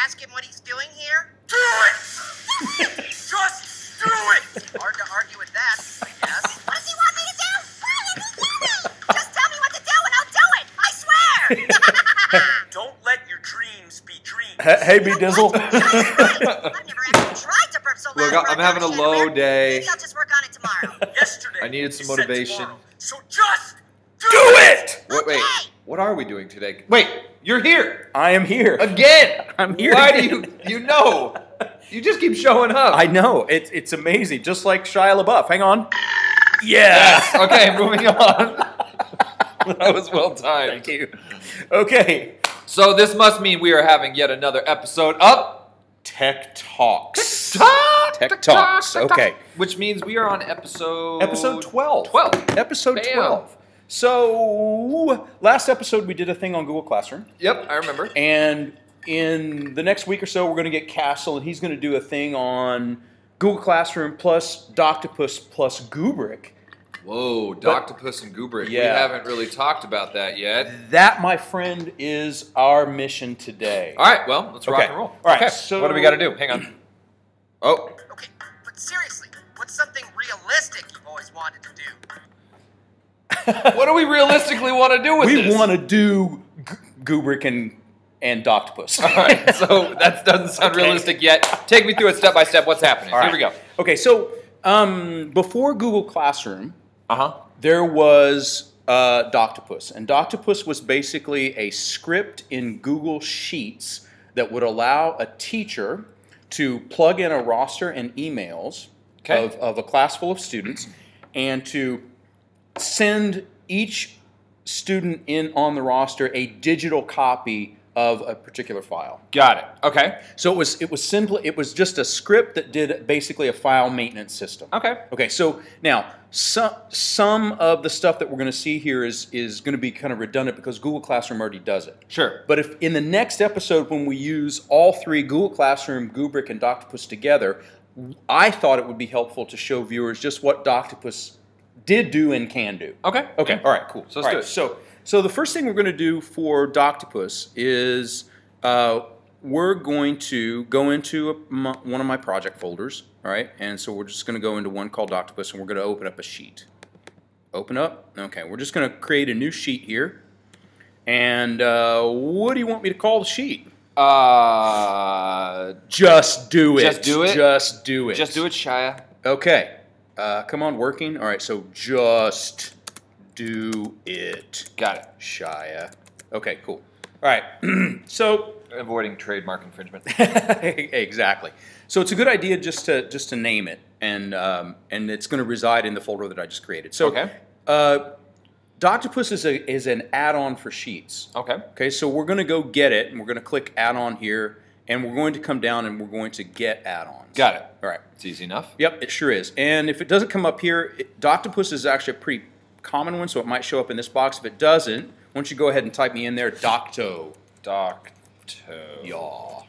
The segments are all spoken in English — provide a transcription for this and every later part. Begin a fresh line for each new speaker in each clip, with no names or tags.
ask him what he's doing here?
Do it! Just do it!
Hard to argue with that, I guess.
What does he want me to do? Why is he yelling? Just tell me what to do and I'll do it. I swear.
Don't let your dreams be dreams.
Hey, B Dizzle.
I've never actually tried to burp so loud.
Look, I'm having a low day.
Maybe I'll just work on it tomorrow.
Yesterday,
I needed some
you said
motivation.
tomorrow. So just do
Do it!
Wait, what are we doing today? Wait, you're here
I am here.
again.
I'm here
Why
again.
do you know? You just keep showing up.
I know. It's amazing. Just like Shia LaBeouf. Hang on. Yes.
Okay, moving on. That was well timed.
Thank you. Okay.
So this must mean we are having yet another episode of
TekTalks.
TekTalks.
TekTalks. Okay.
Which means we are on episode
12.
12.
Episode
Bam.
12. So, last episode we did a thing on Google Classroom.
Yep, I remember.
And in the next week or so, we're going to get Castle, and he's going to do a thing on Google Classroom plus Doctopus plus Goobric.
Whoa, Doctopus and Goobric.
Yeah.
We haven't really talked about that yet.
That, my friend, is our mission today.
All right, well, let's rock
Okay.
and roll.
All right,
Okay,
so-
what do we got to do? Hang on. Oh,
Okay, but seriously, what's something realistic you've always wanted to do?
what do we realistically want to do with this?
We want to do Goobric and Doctopus.
All right, so that doesn't sound
Okay.
realistic yet. Take me through it step by step. What's happening?
All
Here
right.
we go.
Okay, so before Google Classroom,
Uh-huh.
there was Doctopus. And Doctopus was basically a script in Google Sheets that would allow a teacher to plug in a roster and emails
Okay.
of a class full of students and to send each student in on the roster a digital copy of a particular file.
Got it. Okay.
So it was just a script that did basically a file maintenance system.
Okay.
Okay, so now some of the stuff that we're going to see here is going to be kind of redundant because Google Classroom already does it.
Sure.
But if in the next episode when we use all three, Google Classroom, Goobric, and Doctopus together, I thought it would be helpful to show viewers just what Doctopus did do and can do.
Okay.
Okay,
Yeah.
all right, cool.
So let's do it.
So the first thing we're going to do for Doctopus is we're going to go into one of my project folders, all right? And so we're just going to go into one called Doctopus, and we're going to open up a sheet. Open up. Okay, we're just going to create a new sheet here. And what do you want me to call the sheet? Just do it.
Just do it?
Just do it.
Just do it, Shia.
Okay. Come on, working. All right, so just do it.
Got it.
Shia. Okay, cool. All right. So
Avoiding trademark infringement.
exactly. So it's a good idea just to name it, and it's going to reside in the folder that I just created. So
Okay.
Doctopus is an add-on for Sheets.
Okay.
Okay, so we're going to go get it, and we're going to click Add-on here, and we're going to come down and we're going to get add-ons.
Got it.
All right.
It's easy enough.
Yep, it sure is. And if it doesn't come up here, Doctopus is actually a pretty common one, so it might show up in this box. If it doesn't, why don't you go ahead and type me in there, Docto. Yeah.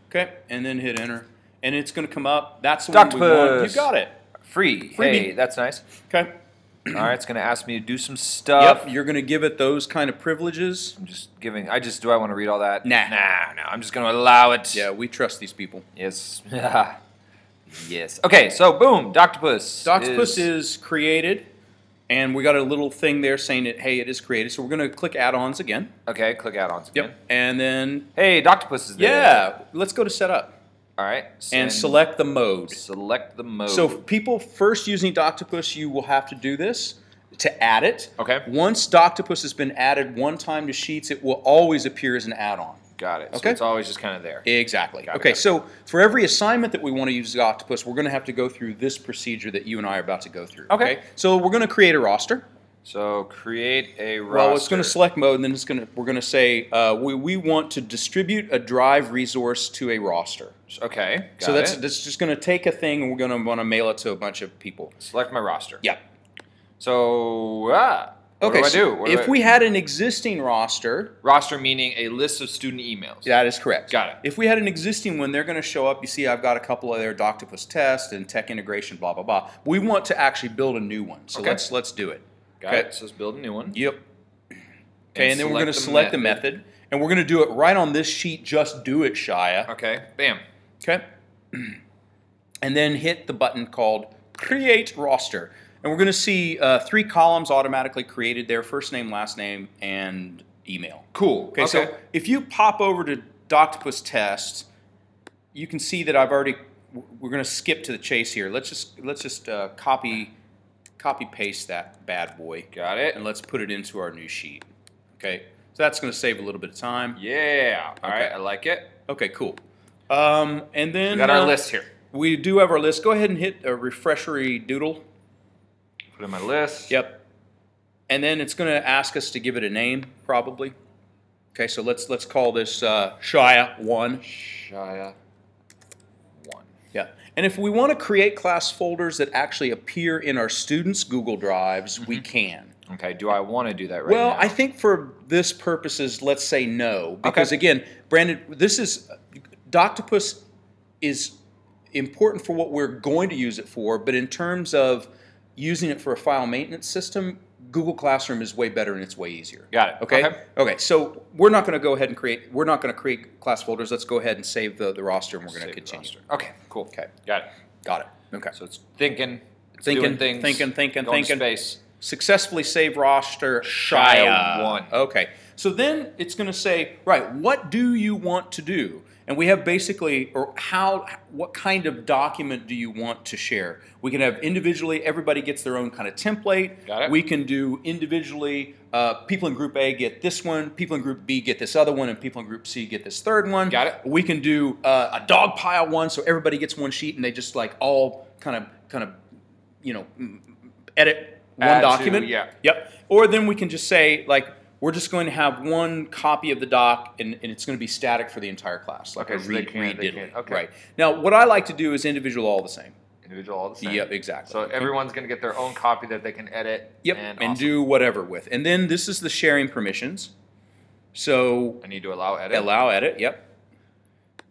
Okay, and then hit enter. And it's going to come up. That's the one we want.
Doctopus.
You got it.
Free.
Freebie.
Hey, that's nice.
Okay.
All right, it's going to ask me to do some stuff.
Yep, you're going to give it those kind of privileges.
I'm just giving. Do I want to read all that?
Nah.
No. I'm just going to allow it.
Yeah, we trust these people.
Yes. Yes. Okay, so boom, Doctopus.
Doctopus is created, and we got a little thing there saying that, hey, it is created. So we're going to click add-ons again.
Okay, click add-ons again.
Yep. And then,
Hey, Doctopus is there.
yeah, let's go to setup.
All right.
And select the mode.
Select the mode.
So for people first using Doctopus, you will have to do this to add it.
Okay.
Once Doctopus has been added one time to Sheets, it will always appear as an add-on.
Got it. So
Okay.
it's always just kind of there.
Exactly.
Got it,
Okay,
got it.
so for every assignment that we want to use Doctopus, we're going to have to go through this procedure that you and I are about to go through.
Okay.
So we're going to create a roster.
So create a roster.
Well, it's going to select mode, and then we're going to say we want to distribute a drive resource to a roster.
Okay. Got
So that's
it.
just going to take a thing, and we're going to want to mail it to a bunch of people.
Select my roster.
Yeah.
So what
Okay.
do I
so
do? What
if
do I-
we had an existing roster,
roster meaning a list of student emails.
that is correct.
Got it.
If we had an existing one, they're going to show up. You see, I've got a couple of there: Doctopus test and tech integration, blah blah blah. We want to actually build a new one, so
Okay.
let's do it.
Got it. So let's build a new one.
Yep.
And
Okay, and then we're going to select the method. And we're going to do it right on this sheet. Just do it, Shia.
Okay, bam.
Okay. And then hit the button called Create Roster. And we're going to see 3 columns automatically created there, first name, last name, and email.
Cool.
Okay, so if you pop over to Doctopus test, you can see that I've already, we're going to skip to the chase here. Let's just copy paste that bad boy.
Got it.
And let's put it into our new sheet. Okay, so that's going to save a little bit of time.
Yeah. All right, I like it.
Okay, cool. And then
We got our list here.
We do have our list. Go ahead and hit a refreshery doodle.
Put in my list.
Yep. And then it's going to ask us to give it a name, probably. Okay, so let's call this Shia 1.
Shia 1.
Yeah. And if we want to create class folders that actually appear in our students' Google Drives, we can.
Okay, do I want to do that right now?
Well, I think for this purposes, let's say no. Because again, Brandon, Doctopus is important for what we're going to use it for, but in terms of using it for a file maintenance system, Google Classroom is way better and it's way easier.
Got it.
Okay? Okay, so we're not going to go ahead and create class folders. Let's go ahead and save the roster and we're going to continue.
Okay, cool.
Okay.
Got it.
Got it. Okay.
So it's thinking,
Thinking,
doing things,
thinking,
going to space.
Successfully save roster
Shia 1.
Okay. So then it's going to say, right, what do you want to do? And we have basically, or what kind of document do you want to share? We can have individually, everybody gets their own kind of template.
Got it.
We can do individually, people in group A get this one, people in group B get this other one, and people in group C get this third one.
Got it.
We can do a dog pile one, so everybody gets one sheet and they just like all kind of, you know, edit one document.
Yeah.
Yep. Or then we can just say, like, we're just going to have one copy of the doc, and it's going to be static for the entire class, like
Okay,
a
so they
read
can-
diddly.
okay.
Right. Now, what I like to do is individual all the same.
Individual all the same.
Yep, exactly.
So everyone's going to get their own copy that they can edit.
Yep,
And,
and
awesome.
do whatever with. And then this is the sharing permissions. So
I need to allow edit.
allow edit, yep.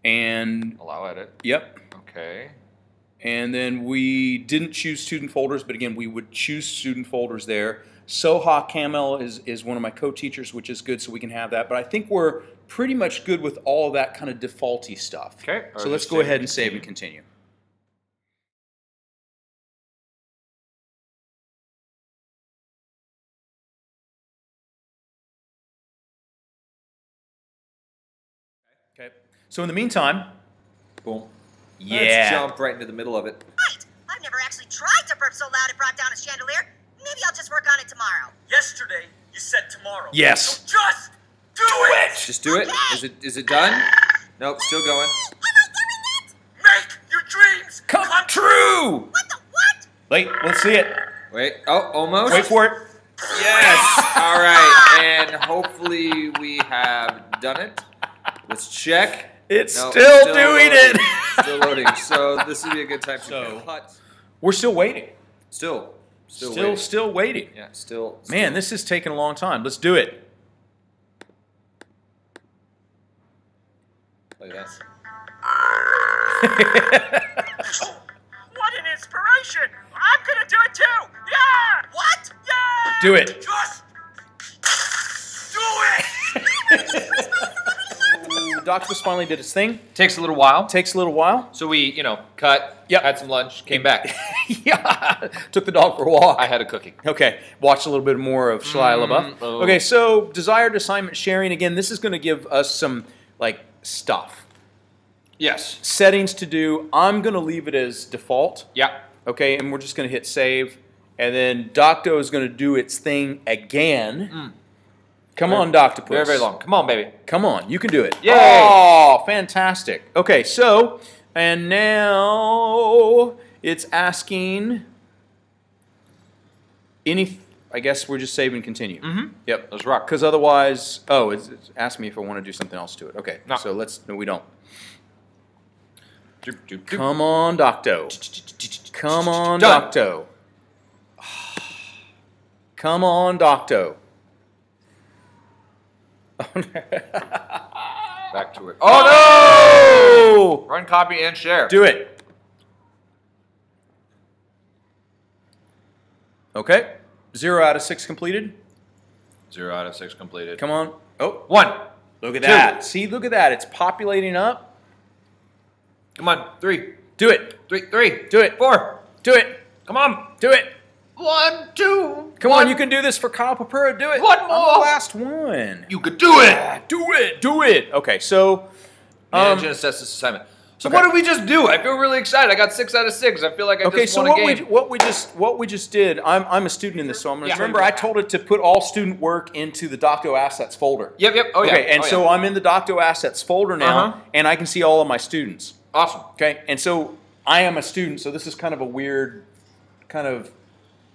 And,
Allow edit.
yep.
Okay.
And then we didn't choose student folders, but again, we would choose student folders there. Soha Camel is one of my co-teachers, which is good, so we can have that. But I think we're pretty much good with all of that kind of defaulty stuff.
Okay.
So let's go ahead and save and continue. Okay. So in the meantime,
Boom.
yeah.
Let's jump right into the middle of it.
Right. I've never actually tried to burp so loud it brought down a chandelier. Maybe I'll just work on it tomorrow.
Yesterday, you said tomorrow.
Yes.
So just do it!
Just do it. Is it done? Nope, still going.
Am I doing it?
Make your dreams
Come true.
What the what?
Wait, let's see it.
Wait. Oh, almost.
Wait for it.
Yes. All right. And hopefully we have done it. Let's check.
It's
No,
still doing
loading.
it.
Still loading. So this would be a good time to
So-
cut.
We're still waiting.
Still
Still
waiting.
waiting.
Yeah, still.
Man, this is taking a long time. Let's do it.
Look at that.
What an inspiration! I'm gonna do it too! Yeah!
What?
Yeah!
Do it.
Just do it!
Doctopus finally did its thing.
Takes a little while.
Takes a little while.
So we, cut,
Yep.
had some lunch, came back.
Yeah. Took the dog for a walk.
I had a cookie.
Okay. Watched a little bit more of Shia LaBeouf.
oh.
Okay, so desired assignment sharing. Again, this is going to give us some, like, stuff.
Yes.
Settings to do. I'm going to leave it as default.
Yeah.
Okay, and we're just going to hit save. And then Docto is going to do its thing again. Come on, Doctopus.
Very, very long. Come on, baby.
Come on, you can do it.
Yay!
Oh, fantastic. Okay, so, and now it's asking I guess we're just save and continue.
Mm-hmm.
Yep.
Let's rock.
Because otherwise, it's asking me if I want to do something else to it. Okay,
No.
so no, we don't.
Doop, doop, doop.
Come on, Docto. Come on,
Done.
Docto. Come on, Docto.
Back to it. Oh, no! Run, copy, and share.
Do it. Okay. 0 out of 6 completed.
0 out of 6 completed.
Come on. Oh,
1.
look at
2.
that. See, look at that. It's populating up.
Come on. 3.
Do it.
3.
Do it.
4.
Do it.
Come on.
Do it.
1, 2.
Come on, you can do this for Kyle Papura. Do it.
One
I'm
more.
the last one.
You could do it.
Do it. Do it. Okay, so
Manage and assess this assignment. So
okay.
what did we just do? I feel really excited. I got 6 out of 6. I feel like I just won a game.
what we just did. I'm a student in this, so I'm going to remember. I told it to put all student work into the Docto Assets folder.
Yep. Oh yeah.
Okay, and so I'm in the Docto Assets folder now, and I can see all of my students.
Awesome.
Okay, and so I am a student, so this is kind of a weird kind of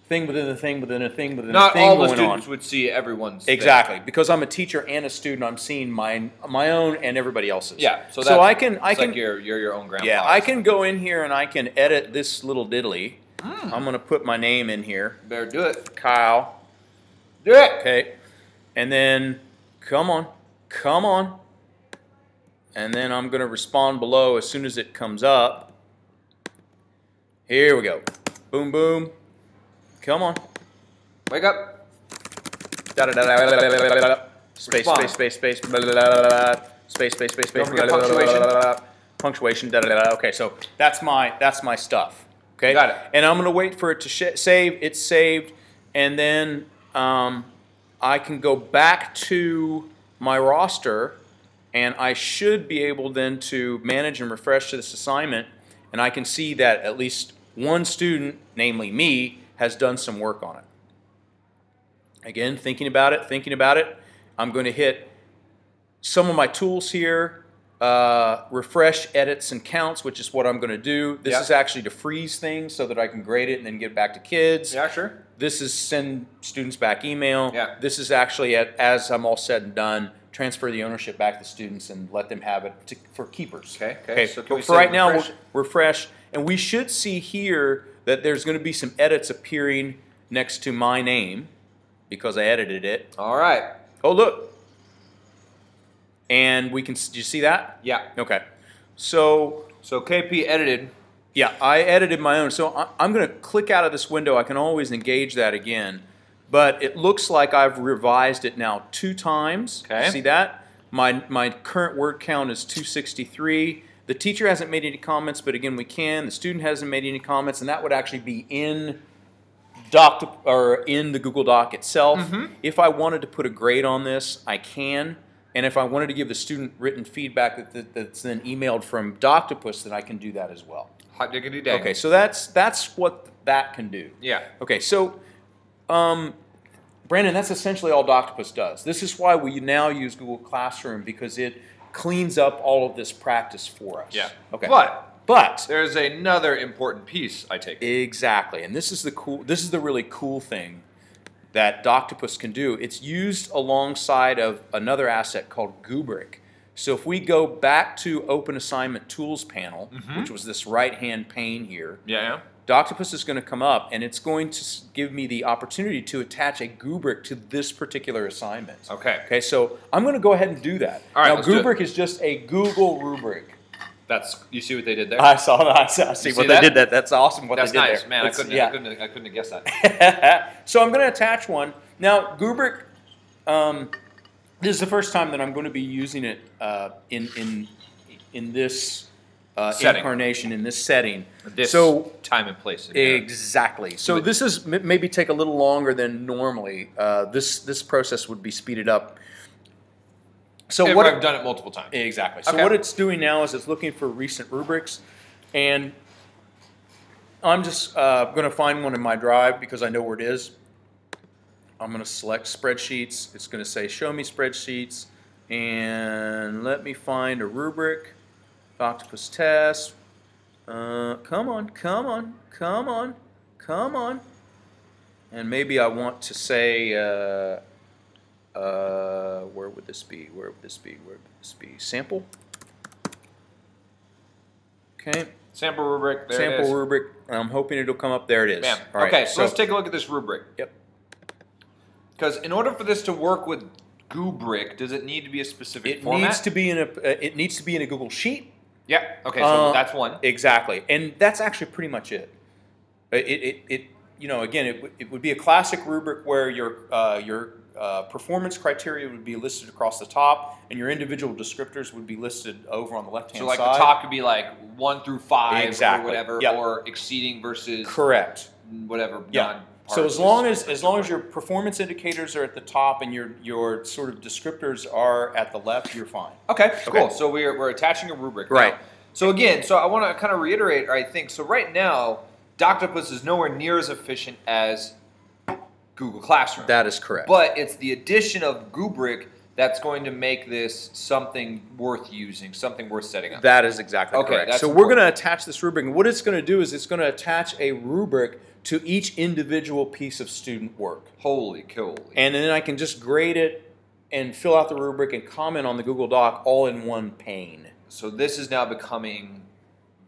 thing within a thing within a thing within a thing going on.
Not all the students would see everyone's
exactly thing. Because I'm a teacher and a student. I'm seeing my own and everybody else's.
Yeah, so
I can
like you're your own grandpa.
Yeah, I can go in here and I can edit this little diddly. I'm going to put my name in here.
Better do it,
Kyle.
Do it.
Okay, and then come on, and then I'm going to respond below as soon as it comes up. Here we go. Boom, boom. Come on.
Wake up.
Space, space, space, space. Space, space, space, space. Punctuation. Okay, so that's my stuff. Okay.
Got it.
And I'm gonna wait for it to save. It's saved, and then I can go back to my roster, and I should be able then to manage and refresh this assignment, and I can see that at least one student, namely me, has done some work on it. Again, thinking about it, I'm going to hit some of my tools here, refresh, edits, and counts, which is what I'm going to do. This is actually to freeze things so that I can grade it and then get back to kids.
Yeah, sure.
This is send students back email.
Yeah.
This is actually, as I'm all said and done, transfer the ownership back to students and let them have it for keepers.
Okay. So can we
for right now,
refresh?
we'll refresh, and we should see here that there's going to be some edits appearing next to my name because I edited it.
All right.
Oh, look. And we can, do you see that?
Yeah.
Okay. So
KP edited.
yeah, I edited my own. So I'm going to click out of this window. I can always engage that again. But it looks like I've revised it now 2 times.
Okay.
See that? My current word count is 263. The teacher hasn't made any comments, but again, we can. The student hasn't made any comments, and that would actually be in in the Google Doc itself. If I wanted to put a grade on this, I can. And if I wanted to give the student written feedback that's then emailed from Doctopus, then I can do that as well.
Hot diggity dang.
Okay, so that's what that can do.
Yeah.
Okay, so Brandon, that's essentially all Doctopus does. This is why we now use Google Classroom, because it cleans up all of this practice for us.
Yeah.
Okay.
But there's another important piece, I take it.
Exactly, and this is the really cool thing that Doctopus can do. It's used alongside of another asset called Goobric. So if we go back to Open Assignment Tools panel, which was this right-hand pane here,
Yeah.
Doctopus is going to come up, and it's going to give me the opportunity to attach a Goobric to this particular assignment.
Okay.
Okay, so I'm going to go ahead and do that.
All right,
now,
let's do it.
Goobric is just a Google rubric.
You see what they did there?
I saw that. I see what they did there. That's awesome what
That's
they did
nice,
there.
man. I
It's-
couldn't have guessed that.
So I'm going to attach one. Now, Goobric, this is the first time that I'm going to be using it in this
Setting.
incarnation, in this setting.
This
so
time and place.
exactly. So this is maybe take a little longer than normally. This process would be speeded up. So
If
what
I've done it multiple times.
Exactly. So
Okay.
what it's doing now is it's looking for recent rubrics, and I'm just going to find one in my drive because I know where it is. I'm going to select spreadsheets. It's going to say show me spreadsheets, and let me find a rubric. Doctopus test. Come on. And maybe I want to say, where would this be? Sample? Okay.
Sample rubric. There it
Sample
is.
rubric. I'm hoping it'll come up. There it is.
Bam.
All right,
Okay, so let's take a look at this rubric.
Yep.
Because in order for this to work with Goobric, does it need to be a specific
It
format?
needs to be in a Google Sheet.
Yeah. Okay, so that's one.
Exactly, and that's actually pretty much it. again, it would be a classic rubric where your performance criteria would be listed across the top, and your individual descriptors would be listed over on the left-hand
So like
side.
the top could be like 1 through 5
Exactly.
or whatever,
Yep.
or exceeding versus
Correct.
whatever.
Yeah. So as long as your performance indicators are at the top and your sort of descriptors are at the left, you're fine.
Okay, cool. So we're attaching a rubric.
Right.
Now. So again, I want to kind of reiterate, I think. So right now, Doctopus is nowhere near as efficient as Google Classroom.
That is correct.
But it's the addition of Goobric that's going to make this something worth using, something worth setting up.
That is exactly correct.
That's
so we're going to attach this rubric, and what it's going to do is it's going to attach a rubric to each individual piece of student work.
Holy cool.
And then I can just grade it and fill out the rubric and comment on the Google Doc all in one pane.
So this is now becoming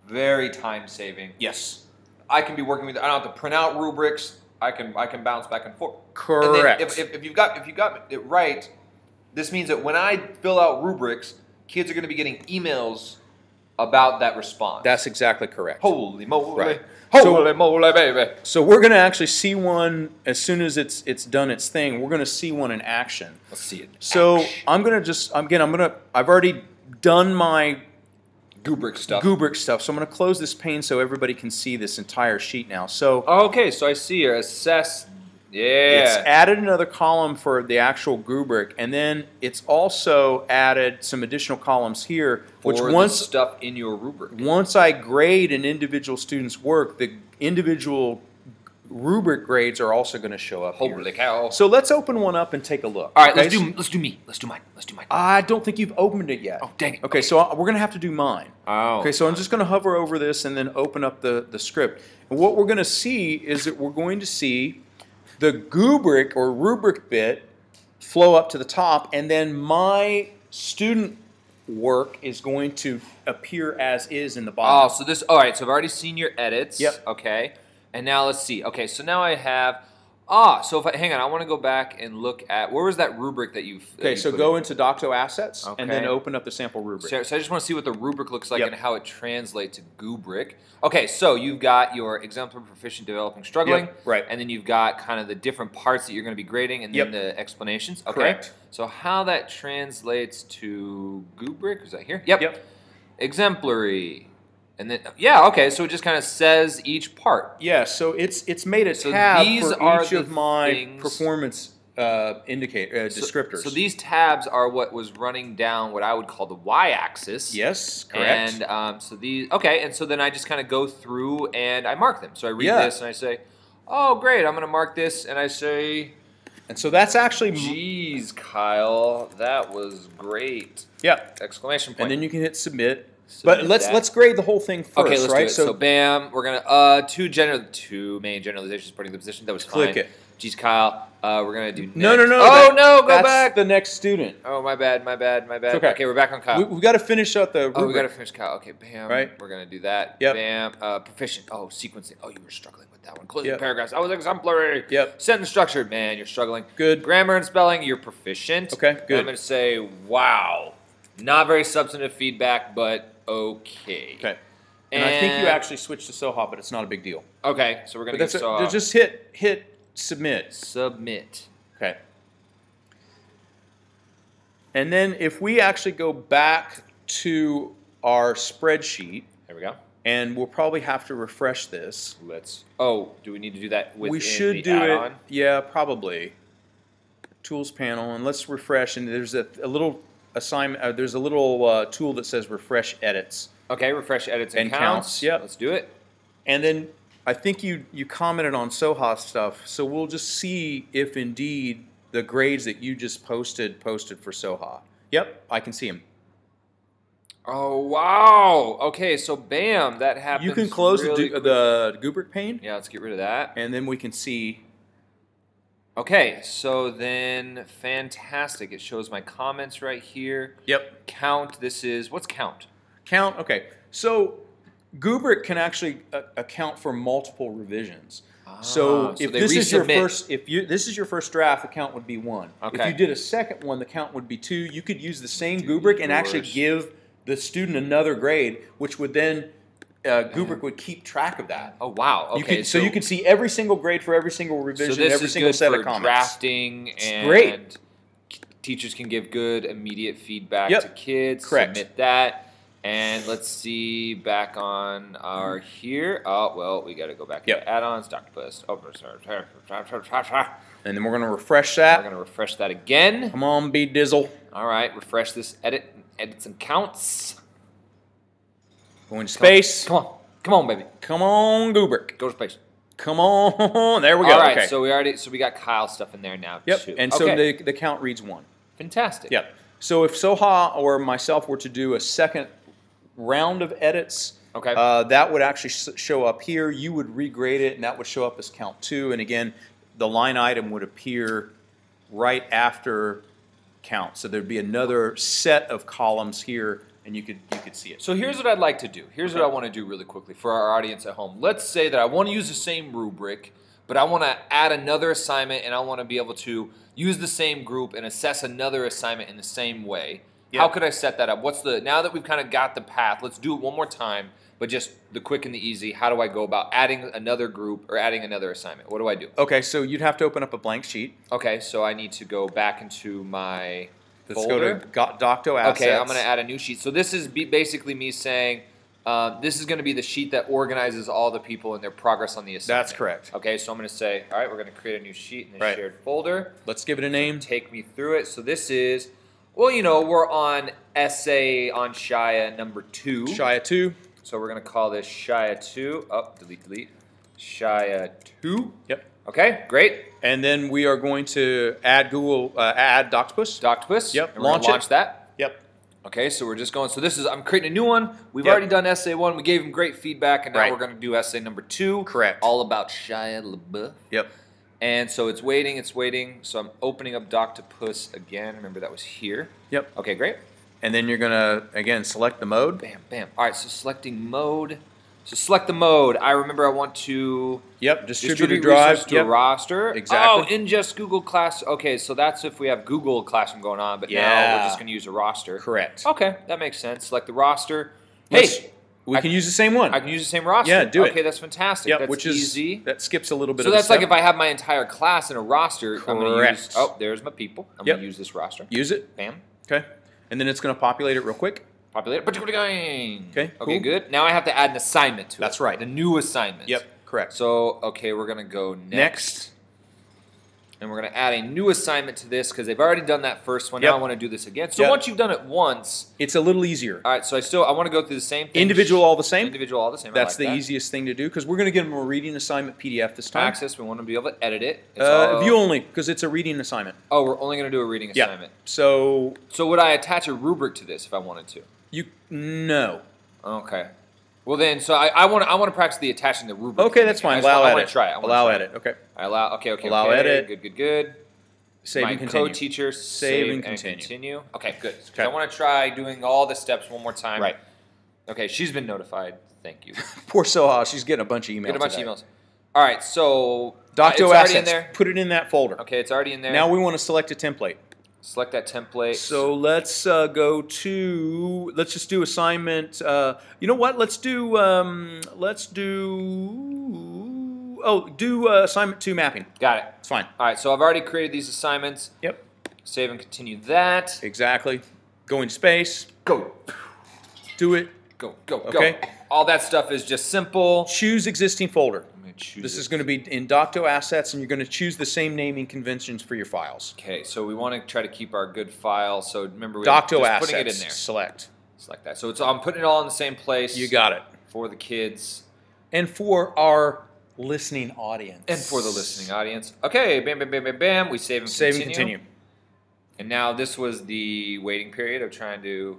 very time-saving.
Yes.
I can be working with. I don't have to print out rubrics. I can bounce back and forth.
Correct.
And then if you got it right, this means that when I fill out rubrics, kids are going to be getting emails about that response.
That's exactly correct.
Holy moly!
Right.
Holy moly, baby!
So we're going to actually see one as soon as it's done its thing. We're going to see one in action.
Let's see it.
So I'm going to I've already done my
Goobric stuff.
So I'm going to close this pane so everybody can see this entire sheet now. So
Okay, so I see here. Assess. Yeah.
it's added another column for the actual Goobric, and then it's also added some additional columns here, which
for the stuff in your rubric.
once I grade an individual student's work, the individual rubric grades are also going to show up here.
Holy cow!
So let's open one up and take a look.
All right,
Okay?
let's do me. Let's do mine.
I don't think you've opened it yet.
Oh, dang it.
Okay, so we're going to have to do mine.
Oh.
Okay, so I'm just going to hover over this and then open up the script. And what we're going to see is that we're going to see the Goobric or rubric bit flow up to the top, and then my student work is going to appear as is in the bottom.
Oh, so this. All right, so I've already seen your edits.
Yep.
Okay, and now let's see. Okay, so now I have. So if hang on, I want to go back and look at where was that rubric that you've.
Okay, so go into Docto Assets and then
Okay.
open up the sample rubric.
So I just want to see what the rubric looks like
Yep.
and how it translates to Goobric. Okay, so you've got your exemplar, proficient, developing, struggling.
Yep, right.
And then you've got kind of the different parts that you're going to be grading and then
Yep.
the explanations. Okay.
Correct.
So how that translates to Goobric, is that here? Yep.
Yep.
Exemplary. And then, yeah, okay, so it just kind of says each part.
Yeah, so it's made a
So
tab
these
for
are
each
the
of my
things-
performance descriptors.
So these tabs are what was running down what I would call the y-axis.
Yes, correct.
And so these, okay, and so then I just kind of go through and I mark them. So I read
Yeah.
this and I say, oh, great, I'm going to mark this, and I say,
and so that's actually
geez, Kyle, that was great!
yeah.
Exclamation point.
And then you can hit submit.
Submit
But let's
that.
grade the whole thing first,
Okay, let's
right?
do it. So bam, we're gonna two main generalizations supporting the position. That was
Click
fine.
it.
Geez, Kyle, we're gonna do next.
no.
Oh
that-
no, go
that's
back.
the next student.
Oh my bad.
It's okay.
Okay, we're back on Kyle.
We've got to finish up the rubric.
Oh, we gotta finish Kyle. Okay, bam.
Right.
We're gonna do that.
Yep.
Bam. Proficient. Oh, sequencing. Oh, you were struggling with that one. Closing
Yep.
paragraphs. I was exemplary.
Yep.
Sentence structure. Man, you're struggling.
Good.
Grammar and spelling. You're proficient.
Okay,
And
good.
I'm gonna say, wow. Not very substantive feedback, but okay.
Okay. And I think you actually switched to Soha, but it's not a big deal.
Okay, so we're gonna
But
get
just hit submit.
submit.
Okay. And then if we actually go back to our spreadsheet,
There we go.
and we'll probably have to refresh this.
Let's. Oh, do we need to do that with
We should
the
do
add-on?
it. Yeah, probably. Tools panel, and let's refresh. And there's a little assignment. There's a little tool that says refresh edits.
Okay, refresh edits and,
And counts, yep.
Let's do it.
And then I think you commented on Soha stuff, so we'll just see if indeed the grades that you just posted for Soha. Yep, I can see them.
Oh wow! Okay, so bam, that happens.
You can close
really
the Goobric pane,
Yeah, let's get rid of that.
and then we can see.
Okay, so then fantastic. It shows my comments right here.
Yep.
Count. This is what's count?
Count. Okay, so Goobric can actually account for multiple revisions. So
so
if
they
this is your
resubmit.
this is your first draft, the count would be 1. If
Okay.
you did a second one, the count would be 2. You could use the same Goobric and actually
yours.
give the student another grade, which would then Goobric would keep track of that.
Oh wow! Okay,
So you could see every single grade for every single revision,
so this
every
is
single
good
set
for
of comments.
drafting, and
great.
Teachers can give good immediate feedback
Yep.
to kids.
Correct.
Submit that, and let's see back on our here. Oh well, we got to go back
Yep.
to add-ons. Doctopus. Oh,
And then we're going to refresh that.
we're gonna refresh that again.
Come on, B Dizzle.
All right, refresh this. Edits and counts.
Go into space.
Come on, baby.
Come on, Goobric.
Go to space.
Come on. There we go.
All right,
okay.
so we got Kyle stuff in there now
Yep.
too.
And so
okay.
the count reads 1.
Fantastic.
Yep. So if Soha or myself were to do a second round of edits,
Okay.
that would actually show up here. You would regrade it, and that would show up as count 2. And again, the line item would appear right after count. So there'd be another set of columns here, and you could see it.
So here's what I'd like to do. Here's what I want to do really quickly for our audience at home. Let's say that I want to use the same rubric, but I want to add another assignment, and I want to be able to use the same group and assess another assignment in the same way.
Yep.
How could I set that up? Now that we've kind of got the path, let's do it one more time, but just the quick and the easy. How do I go about adding another group or adding another assignment? What do I do?
Okay, so you'd have to open up a blank sheet.
Okay, so I need to go back into my
Let's
folder.
go to Docto Assets.
Okay, I'm going to add a new sheet. So this is basically me saying this is going to be the sheet that organizes all the people and their progress on the assignment.
That's correct.
Okay, so I'm going to say, all right, we're going to create a new sheet in this
Right.
shared folder.
Let's give it a name.
Take me through it. So this is, well, you know, we're on essay on Shia number 2.
Shia 2.
So we're going to call this Shia 2. Oh, delete. Shia 2.
Yep.
Okay, great.
And then we are going to add add Doctopus.
Doctopus.
Yep,
And we're gonna launch that.
Yep.
Okay, so we're just going. So this is, I'm creating a new one. We've
Yep.
already done essay 1. We gave him great feedback, and now
Right.
we're going to do essay number 2.
Correct.
All about Shia LaBeouf.
Yep.
And so it's waiting. So I'm opening up Doctopus again. Remember that was here.
Yep.
Okay, great.
And then you're going to, again, select the mode.
Bam, bam. All right, so selecting mode. So select the mode. I remember I want to
Yep. Distributed
distribute
drive.
resources to a
Yep.
roster.
Exactly.
Oh, in just Google Class. Okay, so that's if we have Google Classroom going on, but now
Yeah.
we're just going to use a roster.
Correct.
Okay, that makes sense. Select the roster.
Let's-
Hey,
we can use the same one.
I can use the same roster.
Yeah, do it.
Okay, that's fantastic.
Yep,
That's
which is
easy.
that skips a little bit
So
of the
that's like
step.
if I have my entire class in a roster, I'm going to use,
Correct.
oh, there's my people. I'm
Yep.
going to use this roster.
Use it.
Bam.
Okay. And then it's going to populate it real quick.
Populate it.
Okay,
Okay,
cool.
good. Now I have to add an assignment to it.
That's right.
The new assignment.
Yep. Correct.
So, okay, we're going to go
Next.
And we're going to add a new assignment to this because they've already done that first one.
Yep.
Now I want to do this again. So
Yep.
once you've done it once,
It's a little easier.
all right, so I want to go through the same thing.
Individual all the same.
Individual all the same. I
That's
like
the
that.
easiest thing to do because we're going to give them a reading assignment PDF this time.
Access, we want to be able to edit it. It's all-
View only because it's a reading assignment.
Oh, we're only going to do a reading
Yeah.
assignment.
So
So would I attach a rubric to this if I wanted to?
no.
Okay. Well then, so I want to practice the attaching the rubric.
Okay, that's fine.
I
Allow
want
edit.
to try it. I wanna
Allow
try
edit. Okay.
I allow. Okay.
Allow
okay.
edit.
Good.
Save
My
and continue.
co-teacher,
Save and
and
continue.
continue. Okay, good. 'Cause
Okay.
I want to try doing all the steps one more time.
Right.
Okay, she's been notified. Thank you.
Poor Soha. She's getting a bunch of emails.
Get a bunch
today.
of emails. All right, so
Docto
it's already in
Assets.
there.
Put it in that folder.
Okay, it's already in there.
Now we want to select a template.
Select that template.
So let's go to. Let's just do assignment. You know what? Let's do. Do assignment 2 mapping.
Got it.
It's fine.
All right, so I've already created these assignments.
Yep.
Save and continue that.
Exactly. Go in space.
Go.
Do it.
Go.
Okay.
All that stuff is just simple.
Choose existing folder.
I'm going to choose
This
it.
is going to be in Docto Assets, and you're going to choose the same naming conventions for your files.
Okay, so we want to try to keep our good file. So remember, we're
Docto
just
Assets.
putting it in there.
Select.
Select that. So I'm putting it all in the same place.
You got it.
For the kids.
And for our listening audience.
And for the listening audience. Okay, bam, bam, bam, bam, bam. We save and
Save
continue.
and continue.
And now this was the waiting period of trying to...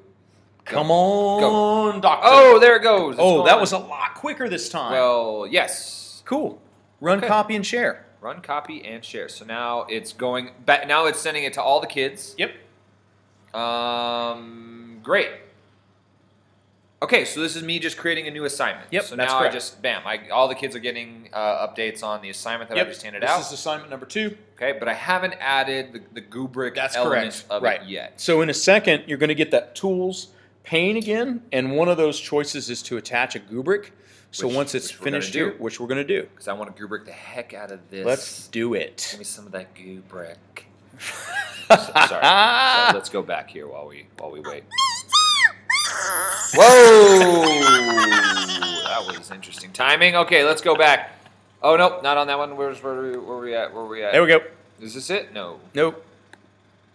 Come on, Doctor.
Oh, there it goes. It's
Oh, that
going.
was a lot quicker this time.
Well, yes.
Cool. Run,
Okay.
copy, and share.
Run, copy, and share. So now it's going back. Now it's sending it to all the kids.
Yep.
Great. Okay, so this is me just creating a new assignment.
Yep,
So
that's
now
correct.
I just bam. All the kids are getting updates on the assignment that I just handed out.
This is assignment number 2.
Okay, but I haven't added the Goobric
That's
elements
correct.
of
Right.
it yet.
So in a second, you're going to get that tools pane again, and one of those choices is to attach a Goobric. So once it's
which we're gonna
finished
do.
here, which we're going to do.
Because I want to Goobric the heck out of this.
Let's do it.
Give me some of that Goobric. Sorry. So let's go back here while we wait. Whoa! That was interesting timing. Okay, let's go back. Oh no, not on that one. Where we at? Where we at?
There we go.
Is this it? No.
Nope.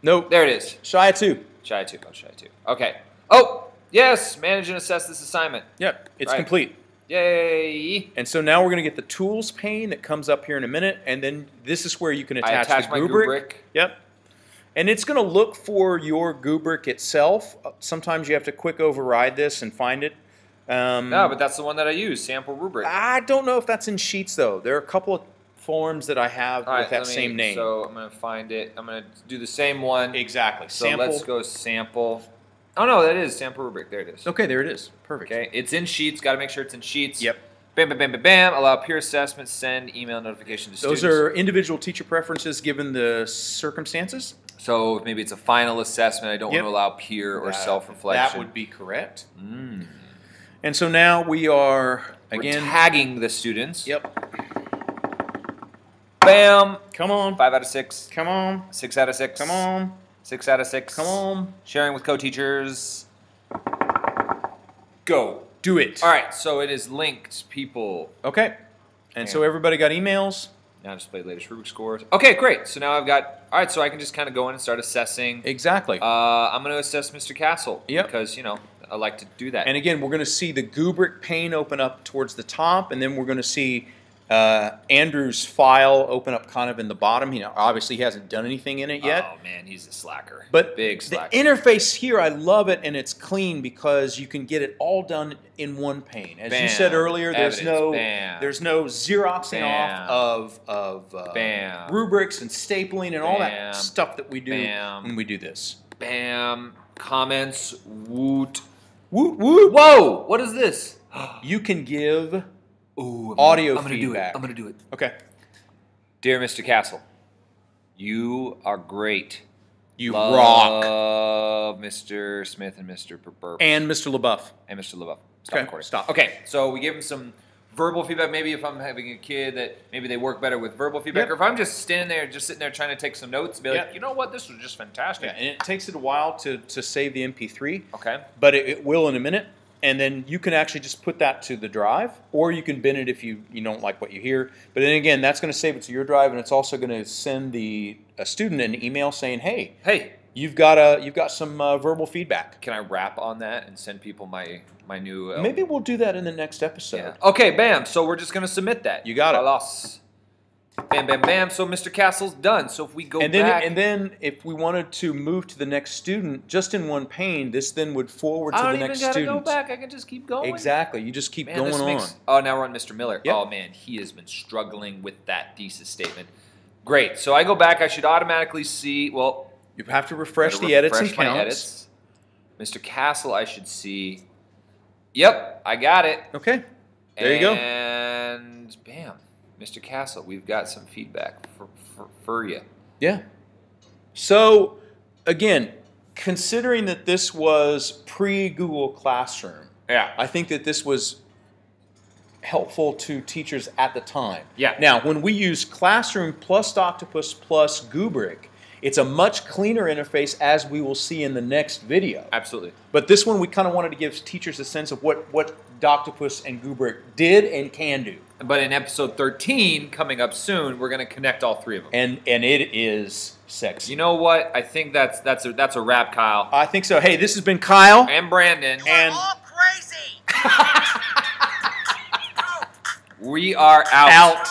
Nope.
There it is.
Shy of 2.
Shy of 2. Oh, shy of 2. Okay. Oh, yes. Manage and assess this assignment.
Yep. It's
Right.
complete.
Yay.
And so now we're going to get the tools pane that comes up here in a minute, and then this is where you can attach the
my
Goobric.
Goobric.
Yep. And it's going to look for your Goobric itself. Sometimes you have to quick override this and find it.
No, but that's the one that I use, sample rubric.
I don't know if that's in Sheets, though. There are a couple of forms that I have
All right,
with that same name.
So I'm going to find it. I'm going to do the same one.
Exactly.
So
Sample.
let's go sample. Oh, no, that is sample rubric. There it is.
Okay, there it is. Perfect.
Okay, it's in Sheets. Got to make sure it's in Sheets.
Yep.
Bam, bam, bam, bam, bam. Allow peer assessment. Send email notification to students.
Those are individual teacher preferences given the circumstances.
So if maybe it's a final assessment. I don't
Yep.
want to allow peer or self-reflection.
That would be correct. And so now we are, again...
We're tagging the students.
Yep.
Bam.
Come on.
5 out of 6.
Come on.
6 out of 6.
Come on.
6 out of 6.
Come on.
Sharing with co-teachers. Go.
Do it.
All right, so it is linked, people.
Okay. And so everybody got emails.
Now display latest rubric scores. Okay, great. So now I've got, all right, so I can just kind of go in and start assessing.
Exactly.
I'm going to assess Mr. Castle.
Yep.
Because, you know, I like to do that.
And again, we're going to see the Goobric pane open up towards the top, and then we're going to see Andrew's file open up kind of in the bottom. You know, obviously he hasn't done anything in it yet.
Oh, man, he's a slacker.
But
Big slacker.
the interface here, I love it, and it's clean because you can get it all done in one pane. As you said earlier, there's no xeroxing
Bam.
off of
Bam.
rubrics and stapling and all that
Bam.
stuff that we do
Bam.
when we do this.
Bam. Comments. Woot.
Woot woot.
Whoa! What is this?
You can give
Ooh,
audio
I'm gonna do it.
feedback.
I'm going to do it.
Okay.
Dear Mr. Castle, you are great.
You rock.
Love Mr. Smith and Mr. Burp.
And Mr. LaBeouf.
And Mr. LaBeouf. Stop
Okay,
recording.
stop.
Okay, so we give him some verbal feedback. Maybe if I'm having a kid that maybe they work better with verbal feedback.
Yep.
Or if I'm just sitting there trying to take some notes, be like,
Yep.
you know what, this was just fantastic.
Yeah, and it takes it a while to save the MP3.
Okay.
But it will in a minute. And then you can actually just put that to the drive, or you can bin it if you don't like what you hear. But then again, that's going to save it to your drive, and it's also going to send a student an email saying, "Hey, you've got some verbal feedback."
Can I rap on that and send people my new?
Maybe we'll do that in the next episode.
Yeah. Okay, bam. So we're just gonna submit that.
You got it.
Halas. Bam, bam, bam. So Mr. Castle's done. So if we go
And
back,
then if we wanted to move to the next student, just in one pane, this then would forward to
I
the
don't even
next
gotta
student.
go back. I can just keep going.
Exactly. You just keep
Man,
going
this
on.
makes- oh, now we're on Mr. Miller.
Yep.
Oh man, he has been struggling with that thesis statement. Great. So I go back. I should automatically see. Well,
You have to refresh
gotta
the edits and
refresh my
counts.
edits. Mr. Castle, I should see. Yep, I got it.
Okay. There you go.
And bam, Mr. Castle, we've got some feedback for you.
Yeah. So, again, considering that this was pre-Google Classroom, I think that this was helpful to teachers at the time.
Yeah.
Now, when we use Classroom plus Doctopus plus Goobric, it's a much cleaner interface, as we will see in the next video.
Absolutely.
But this one, we kind of wanted to give teachers a sense of what Doctopus and Goobric did and can do.
But in episode 13, coming up soon, we're going to connect all three of them.
And it is sexy.
You know what? I think that's a wrap, Kyle.
I think so. Hey, this has been Kyle.
And Brandon.
You're all crazy.
We are out.